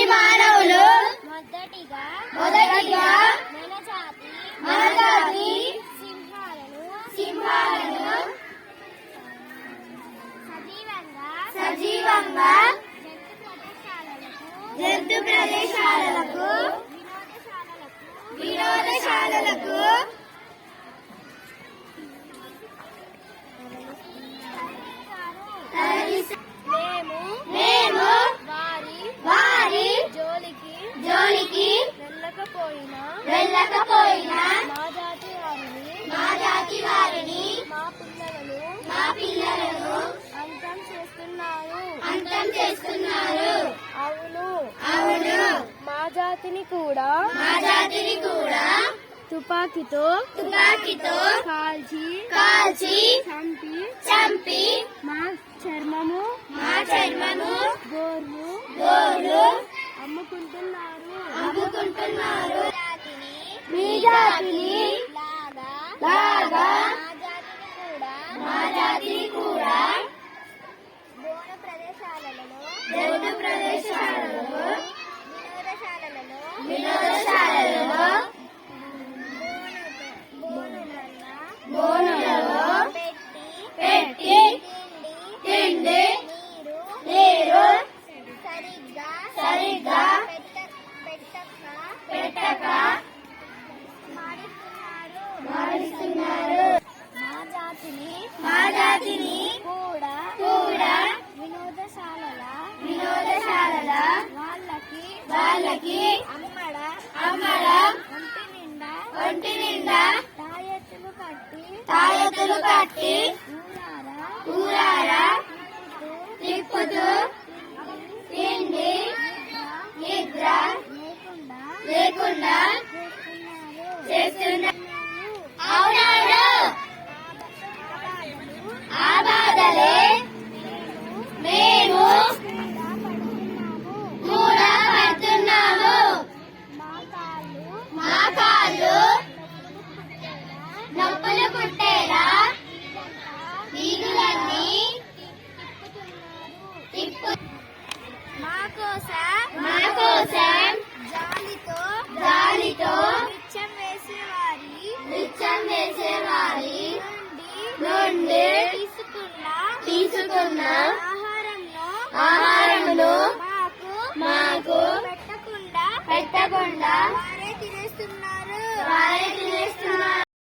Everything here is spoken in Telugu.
మానవులు మొదటిగా మన జాతి సింహాలను సజీవంగా జంతు ప్రదేశాలకు వినోదశాలలకు మేము వారి జోలికి వెళ్ళకపోయినా మా జాతి వారిని మా పిల్లలను అంతం చేస్తున్నారు. అవును మా జాతిని కూడా తుపాకీతో కాల్చి చంపి మా చర్మము గోర్లు అమ్ముకుంటున్నారు. మీ జాతిని లాగా మా జాతిని కూడా జంతు ప్రదేశాలలో వినోదశాలలో బోనులలో పెట్టి తిండి నీరు సరిగ్గా పెట్టక మారుస్తున్నారు. మా జాతిని కూడా వినోదశాలల వాళ్ళకి అమ్మడం ఒంటి నిండా తాయెత్తులు కట్టి ఊరారా తిప్పుతూ తిండి నిద్ర లేకుండా చేస్తున్నారు. అవునా?